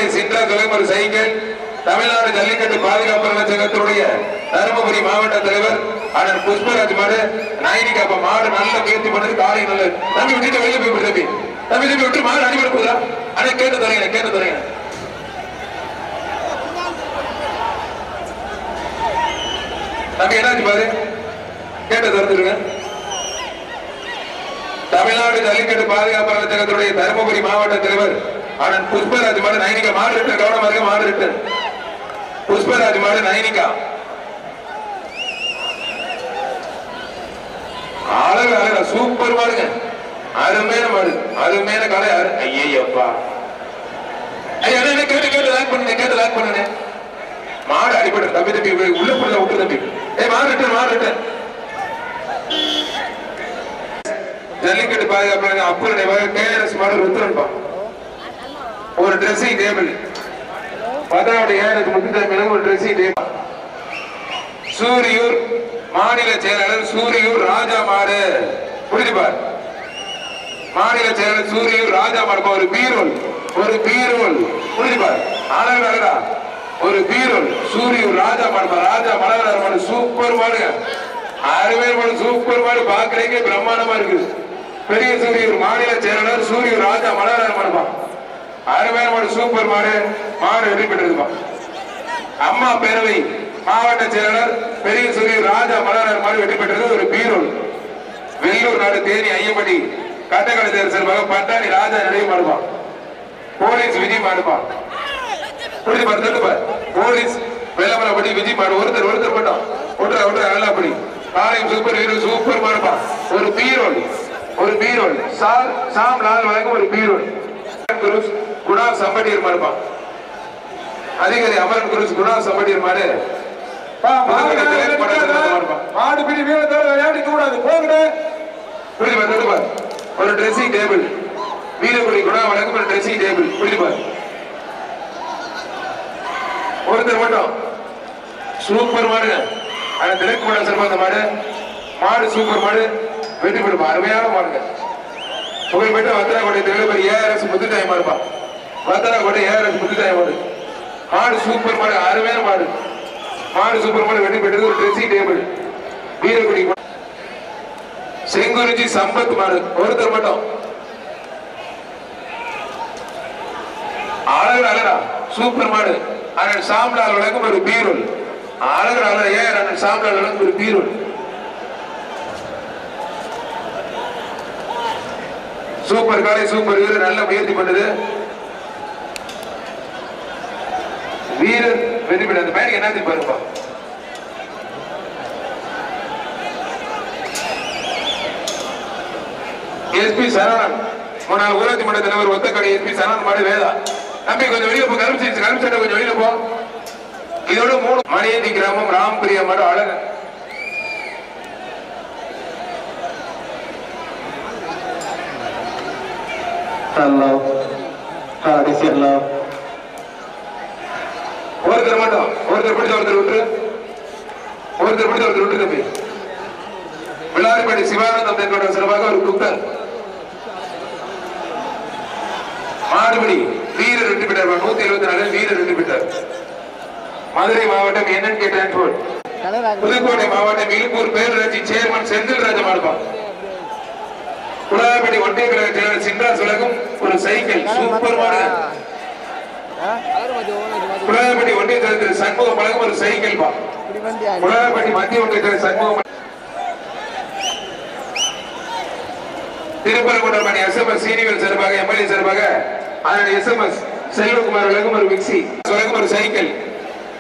திருமலை சின்றா தலைவர் சைக்கிள் தமிழ்நாடு ஜல்லிக்கட்டு பாதுகாப்பு சங்கத்தினுடைய தருமபுரி மாவட்ட தலைவர் அண்ணன் புஷ்பராஜ் மாடு நாயினிக்கு அப்ப மாடு நல்ல முயற்சி பண்ணது காலை நல்ல தம்பி விட்டு வெளியே போய் தம்பி தம்பி தம்பி விட்டு மாடு அடிபட போதா அண்ணன் கேட்டு தரீங்க தம்பி என்னாச்சு பாரு கேட்ட திறந்துருங்க. தமிழ்நாடு ஜல்லிக்கட்டு பாதுகாப்பு சங்கத்தினுடைய தருமபுரி மாவட்ட தலைவர் அண்ணன் புஷ்பராஜ் மாடு நைனிகா மாடு இருக்கு கவனமா இருக்க மாடு இருக்கு புஷ்பராஜ் மாடு நைனிகா அழகு அழகா சூப்பர் மாடுங்க அருமையான மாடு அருமையான காலை ஐயப்பா ஐயா கேட்டு லாக் பண்ணுங்க மாடு அடிபட்டு தம்பி தம்பி உள்ள புள்ள விட்டு தம்பி மாறிட்டு ஜல்லிக்கட்டு பாதுகாப்பு அப்புறம் கேஆர்எஸ் மாடல் உத்தரன்பா ஒரு ட்ரெஸ்ஸிங் டேபிள் 10வது ஏஆர்எஸ் முத்துசாமி ஒரு ட்ரெஸ்ஸிங் டேபிள் சூரியூர் மாநில செயலாளர் சூரியூர் ராஜா மாடு புரிஞ்சுப்பார் மாநில செயலாளர் சூரியூர் ராஜா மாடு ஒரு பீரோல் புரிஞ்சுப்பார் அழகா ஒரு பீரோல் சூரியூர் ராஜா மாடு ராஜா மலர் மாடு சூப்பர் மாடுங்க அருமையான மாடு சூப்பர் மாடு பாக்குறீங்க பிரம்மாண்டமா இருக்கு பெரிய சூரியூர் மாநில செயலாளர் சூரியூர் ராஜா மலர் மாடுப்பா அருமையான மாடு சூப்பர் மாடு வெற்றி பெற்றிருப்பா அம்மா பேரவை மாவட்ட செயலாளர் பெரிய சூரியூர் ராஜா மலர் மாடு வெற்றி பெற்றது ஒரு பீரோல் வெள்ளூர் நாடு தேனி ஐயப்படி கட்டக்கடை தேர் செல்வாக பட்டாணி ராஜா நினைவு மாடுப்பான் போலீஸ் விஜய் மாடுப்பான் போலீஸ் வெள்ளமலப்படி விஜய் மாடு ஒருத்தர் பட்டம் ஒன்றரை வெள்ளாப்படி காலையும் சூப்பர் ஹீரோ சூப்பர் மாடுப்பா ஒரு பீரோல் சாம் லால் வழங்கும் ஒரு பீரோல் குணா சம்பட்டியர் மாடுப்பா அதிகாரி அமரன் குருஸ் குணா சம்பட்டியர் மாடு மாடு பிடி வீரத்தோட விளையாடிக்க கூடாது போகணும் ஒரு ட்ரெஸ்ஸிங் டேபிள் வீரகுடி குணா வழங்கும் ஒரு ட்ரெஸ்ஸிங் டேபிள் புரியுதுப்பார் ஒருத்தர் மட்டும் சூப்பர் மாடுங்க ஆனா திலக்கு மாடு சிறப்பான மாடு சூப்பர் மாடு வெற்றி பெறும் அருமையான மாடுங்க புகழ்பெற்ற வத்தனாக்கோட்டை தலைவர் ஏஆர்எஸ் முத்துசாமி மாடுப்பா வத்தனாக்கோட்டை ஏஆர்எஸ் முத்துசாமி மாடு சூப்பர் மாடு அருமையான மாடு சூப்பர் மாடு வெற்றி பெற்றது ஒரு ட்ரெஸ்ஸிங் டேபிள் வீரகுடி செங்குறிச்சி சம்பத் மாடு ஒருத்தர் மட்டும் அழகா சூப்பர் மாடு அண்ணன் சாம்லால் வழங்கும் ஒரு பீரோல் அழகா ஏன் அண்ணன் சாம்லால் வழங்கும் ஒரு பீரோல் சூப்பர் காலை சூப்பர் வீரர் நல்ல முயற்சி பண்ணது வீரர் வெற்றி பெற்ற அந்த பையனுக்கு என்ன பாருப்பா எஸ்பி சரவணன் முன்னாள் ஊராட்சி மன்ற தலைவர் ஒத்தக்கடை எஸ்பி சரவணன் மாடு வேதா நம்பி கொஞ்சம் வெளியே போ கருப்பு சட்டை கொஞ்சம் வெளியில போ இதோட 3 மணியேந்தி கிராமம் ராம்பிரியா மாடு அழகு ஒருத்தர் மட்டும் ஒருத்தர் பிடிச்ச ஒருத்தர் விட்டு தம்பி விளாரிப்பட்டி சிவானந்தம் தென்கோட சிறப்பாக ஒரு குப்தர் மாடுபடி வீரர் வெற்றி பெற்றார் 174 வீரர் வெற்றி பெற்றார் மதுரை மாவட்டம் NNK டிரான்ஸ்போர்ட் புதுக்கோட்டை மாவட்டம் இழுப்பூர் பேரூராட்சி சேர்மன் செந்தில்ராஜ மாடுபா குடாபடி ஒன்றிய கழக செயலாளர் சின்ராஸ் உலகம் ஒரு சைக்கிள் சூப்பர் மாடு குடாபடி ஒன்றிய கழகத்தில் சண்முகம் வழங்கும் ஒரு சைக்கிள் பா குடாபடி மத்திய ஒன்றிய கழக சண்முகம் திருப்பரங்குன்றம் மணி எஸ்எம்எஸ் சீனியர் சார்பாக எம்எல்ஏ சார்பாக அதனுடைய எஸ்எம்எஸ் செல்வகுமார் வழங்கும் ஒரு மிக்சி வழங்கும் ஒரு சைக்கிள்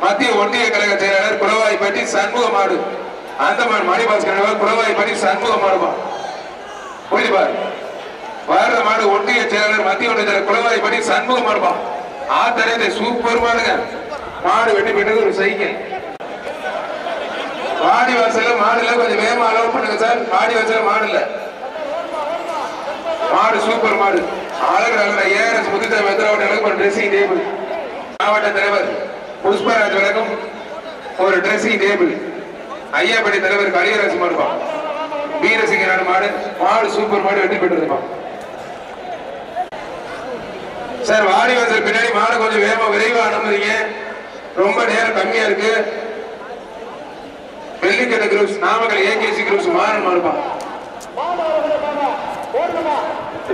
மத்திய ஒன்றிய கழக செயலாளர் குளவாய்ப்பட்டி சண்முக மாடு அந்தமான் மணிபாஸ்கர் குளவாய்ப்பட்டி சண்முக மாடுமா புரியுதுபார் வார மாடு ஒன்றிய செயலாளர் மத்திய ஒன்றிய குளவாய்ப்பட்டி சண்முக மாடுமா ஆத்தரத்தை சூப்பர் மாடுங்க மாடு வெட்டி பெற்றது ஒரு சைக்கிள் மாடி வாசல்ல மாடுல கொஞ்சம் வேகமா அலோவ் பண்ணுங்க சார் மாடி வாசல்ல மாடு இல்ல மாடு சூப்பர் மாடு அழகு ஏஆர்எஸ் முத்துசாமி வெத்தராவட்ட ஒரு ட்ரெஸ்ஸிங் டேபிள் மாவட்ட தலைவர் புஷ்பராஜ் வழங்கும் ஒரு ட்ரெஸ்ஸிங் டேபிள் ஐயாப்படி தலைவர் கலியராசி மாடுப்பா வீரசிங்க மாடு சூப்பர் மாடு வெற்றி பெற்றிருப்பான் சார் வாடிவாசல் பின்னாடி மாடு கொஞ்சம் வேகமா விரைவா அனுமதிங்க. ரொம்ப நேரம் கம்மியா இருக்கு. வெள்ளிக்கடை குரூப்ஸ், நாமக்கல் ஏகேசி குரூப்ஸ் மாறன் மாடுப்பா.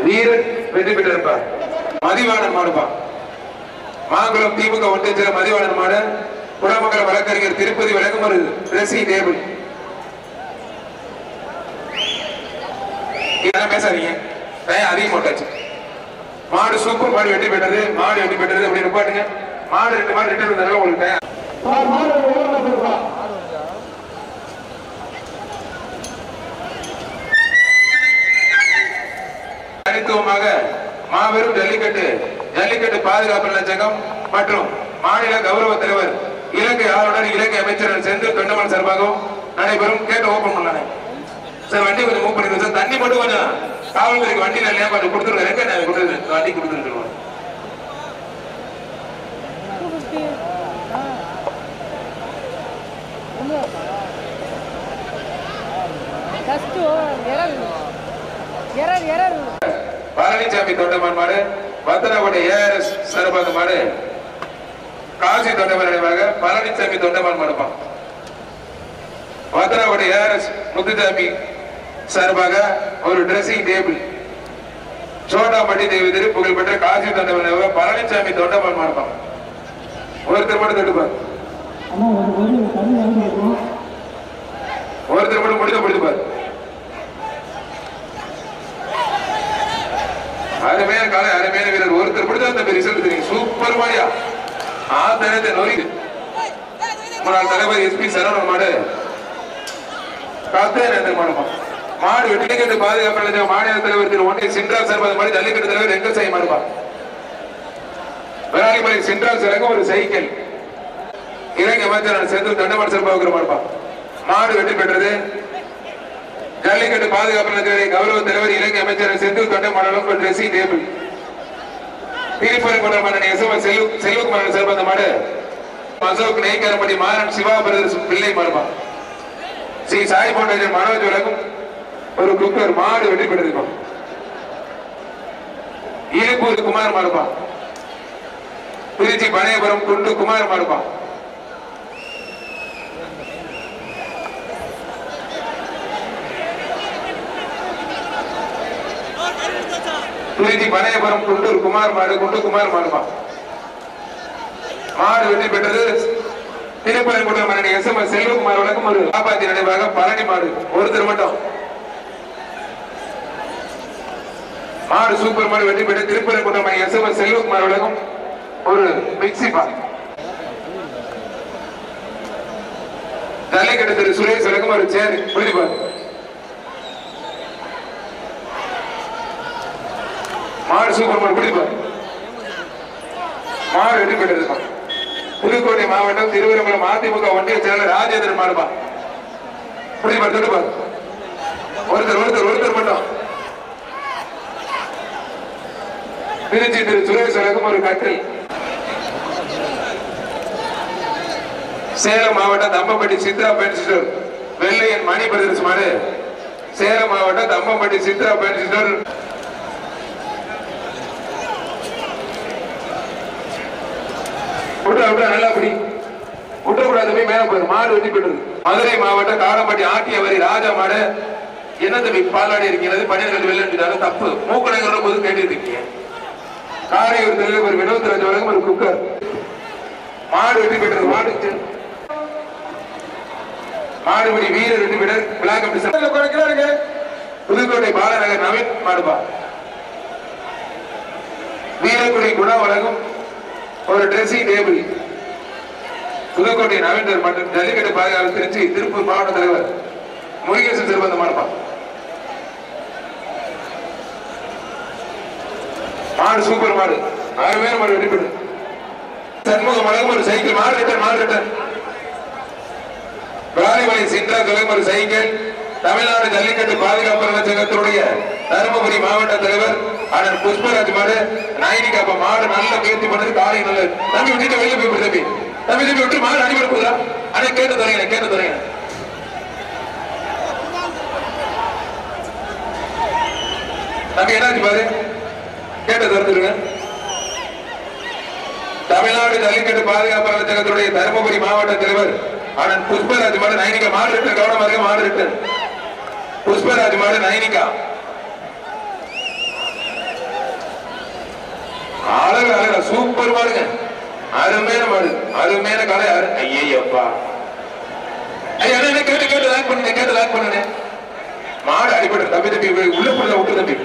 வீரன் வெற்றி பெற்றிருப்பா. மதிவாணன் மாடுப்பா. மாங்குளம் திமுக ஒன்றிய மதிவாணன் மாடு. குடமங்கல வழக்கறிஞர் திருப்பதி வழங்கும் ஒரு ட்ரெஸ்ஸிங் டேபிள். பேசாதீங்க, அதிகம் போட்டாச்சு. மாடு சூப்பர் மாடு வெற்றி பெற்றது. மாடு வெற்றி பெற்றது அப்படி நிப்பாட்டுங்க. மாடு 2 மாடு ரிட்டர்ன் வந்தாலும் உங்களுக்கு தனித்துவமாக மாபெரும் ஜல்லிக்கட்டு பாதுகாப்பு நலச்சங்கம் மற்றும் மாநில கௌரவ தலைவர் இலங்கை ஆளுநர் இலங்கை அமைச்சர் செந்தில் தொண்டமான் சார்பாகவும் நடைபெறும். கேட்டு ஓபன் பண்ணானே சார். வண்டி கொஞ்சம் மூவ் பண்ணிருக்கோம் சார். தண்ணி மட்டும் கொஞ்சம் காவல்துறைக்கு வண்டியில் இல்லையா கொஞ்சம் கொடுத்துருக்கேன். வண்டி கொடுத்துருக்கோம். பழனிசாமி தொண்டமான் மாடு, வத்தனகுடி ஏஆர்எஸ் சார்பாக மாடு, காசி தொண்டமான் நினைவாக பழனிசாமி தொண்டமான் மாடுப்பான். வத்தனகுடி ஏஆர்எஸ் முத்துசாமி சார்பாக ஒரு ட்ரெஸ்ஸிங் டேபிள். சோட்டாப்பட்டி தேவி திரு புகழ்பெற்ற காசி தொண்டமான் பழனிசாமி தொண்டமான் மாடுப்பான். ஒருத்தர் மட்டும் தடுப்பார். ஒருத்தர் மட்டும் முடிப்பார். அருமையான காலை, அருமையான வீரர். ஒருத்தர் பிடிச்சா அந்த ரிசல்ட் தெரியும். சூப்பர் மாடியா ஆதரத்தை நோக்கி முன்னாள் தலைவர் எஸ்பி சரவணன் மாடு காத்தேன் மாடுமா. மாடு வெட்டிக்கட்டு பாதுகாப்பு மாநில தலைவர் திரு ஒன்றிய சின்ரால் சார்பாக மாடு ஜல்லிக்கட்டு தலைவர் வெங்கசாமி மாடுமா. விராலிமலை சின்ரால் சார்பாக ஒரு சைக்கிள். இலங்கை அமைச்சர் செந்தில் தொண்டமான் சார்பாக மாடுப்பா. மாடு வெற்றி பெற்றது. ஜல்லிக்கட்டு பாதுகாப்பு கௌரவ தலைவர் இலங்கை அமைச்சர் செந்தில் தொண்டமான் ட்ரெஸ்ஸிங் டேபிள். திருப்பரங்குன்றம் மன்னன் எஸ்எம்எஸ் செல்வகுமாரன் சார்பாக மாடு அசோக் நெய்க்காரப்பட்டி மாறன் சிவா பிரதர்ஸ் பிள்ளை மாடுப்பா. ஸ்ரீ சாய் பவுண்டேஷன் மனோஜ் உலகம் ஒரு குக்கர். மாடு வெற்றி பெற்றிருக்கும். இழுப்பூர் குமார் மாடுப்பா. திருச்சி பனையபுரம் குண்டு குமார் மாடுப்பா. திருச்சி பனையபுரம் குண்டூர் குமார் மாடுப்பா. மாடு வெற்றி பெற்றது. திருப்பரங்குன்றம் மன்னன் எஸ்எம்எஸ் செல்வகுமார் வழக்கம் ஒரு காப்பாத்தி நினைவாக பழனி மாடு. ஒருத்தர் மட்டும். மாடு சூப்பர் மாடு வெற்றி பெற்று திருப்பரங்குன்றம் எஸ்எம்எஸ் செல்வகுமார் வழக்கம் ஒரு மிக்சி பா. ஜல்லிக்கட்டு திரு சுரேஷ் வழக்கம் ஒரு சேர் புரிப்பார். மாடு சூப்பர் மாடு புரிப்பார். மாடு வெற்றி பெற்றது. புதுக்கோட்டை மாவட்டம் திருவரங்குளம் அதிமுக ஒன்றிய செயலர் ராஜேந்திரன் மாடுபா. புரிப்பார் தொடுப்பார். ஒருத்தர் மட்டும். திருச்சி திரு சுரேஷ் வழக்கம் ஒரு கட்டில். சேலம் மாவட்டம் தம்பம்பட்டி சித்ரா பேண்ட் ஸ்டோர் வெள்ளையன் மணி பிரதர்ஸ் மாடு. சேலம் மாவட்டம் தம்பம்பட்டி சித்ரா பேண்ட் ஸ்டோர் நல்லா அப்படி விட்டக்கூடாது. போய் மேல போயிரு. மாடு வெட்டி போயிட்டு. மதுரை மாவட்டம் காரம்பட்டி ஆட்டிய வரி ராஜா மாடு. என்ன தம்பி பாலாடி இருக்கிறது 12 வெள்ளம் தப்பு. மூக்கடைங்கிற போது கேட்டு இருக்கீங்க. காரையூர் தலைவர் ஒரு 25 வழங்கும் ஒரு குக்கர். மாடு வெட்டி போயிட்டு. மாடுபடி வீரர் வெட்டி போயிட்டு. புதுக்கோட்டை பாலநகர் நவீன் மாடுபா. வீரக்குடி குணா வழங்கும் ஒரு ட்ரெஸ்ஸிங் டேபிள். புதுக்கோட்டை நவீன் மற்றும் ஜல்லிக்கட்டு பாதுகாப்பு திருச்சி திருப்பூர் மாவட்ட தலைவர் முருகேசன் சிறுபந்த மாடுப்பா. மாடு சூப்பர் மாடு. 6 பேர் மாடு வெற்றி பெற்று. சண்முகம் வழங்கும் ஒரு சைக்கிள். மாடு ரிட்டர்ன். விராலிமலை சின்ரா வழங்கும் ஒரு சைக்கிள். தமிழ்நாடு ஜல்லிக்கட்டு பாதுகாப்பு சங்கத்தினுடைய தருமபுரி மாவட்ட தலைவர் அண்ணன் புஷ்பராஜ் மாடு நாயினிக்காப்ப மாடு நல்ல முயற்சி பண்ணது. காலை நல்ல தம்பி விட்டு வெளியே போய் தம்பி விட்டு மாடு அடிபட போதா. ஆனா கேட்டு தரீங்க. தம்பி என்னாச்சு பாரு. கேட்ட திறந்துருங்க. தமிழ்நாடு ஜல்லிக்கட்டு பாதுகாப்பாளர் சங்கத்துடைய தருமபுரி மாவட்ட தலைவர் அண்ணன் புஷ்பராஜ் மாடு நைனிகா மாடு ரிட்டர் கவனமாக மாடு ரிட்டர் புஷ்பராஜ் மாடு நைனிகா அழகு அழகா சூப்பர் மாடுங்க அருமையான மாடு அருமையான காலை ஐயப்பா ஐயா கேட்டு கேட்டு லாக் பண்ணுங்க மாடு அடிப்பட்டு தம்பி தம்பி உள்ள புள்ள விட்டு தம்பி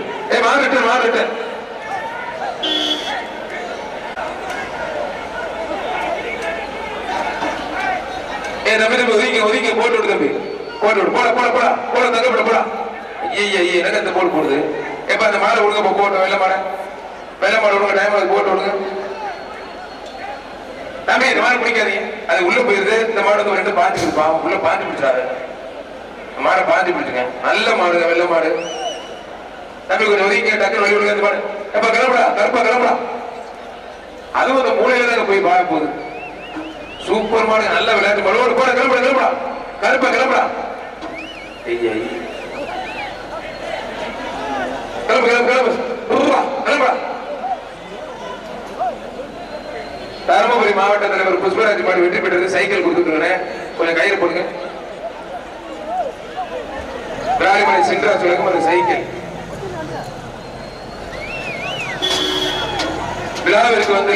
மாடு ரிட்டர் தம்பி ஒதுக்கி போட்டு விடு தம்பி போட்டு விடு போட தங்கப்பட போடா எனக்கு அந்த போட்டு போடுது எப்ப அந்த மாடை விடுங்க போட்டோம் வெள்ள மாடை விடுங்க டைம் போட்டு விடுங்க தம்பி இந்த மாடு பிடிக்காதீங்க அது உள்ள போயிருது இந்த மாடு வந்து ரெண்டு பாஞ்சு கொடுப்பான் உள்ள பாஞ்சு பிடிச்சாரு மாடை பாஞ்சு பிடிச்சுங்க நல்ல மாடு வெள்ள மாடு தம்பி கொஞ்சம் ஒதுக்கி டக்குனு வழி விடுங்க இந்த மாடு எப்ப கிளம்புடா கிளம்புடா அதுவும் அந்த மூலையில தாங்க போய் பார்க்க போகுது சூப்பர் மாடு நல்ல விளையாட்டு மாடு போட கிளம்புடா கிளம்புடா கிளம்புடா தருமபுரி மாவட்ட தலைவர் புஷ்பராஜ் மாடு வெற்றி பெற்றது சைக்கிள் கொடுத்துட்டு கொஞ்சம் கையில் போடுங்க ராணிமலை சென்றா சொல்லுங்க ஒரு சைக்கிள் விழாவிற்கு வந்து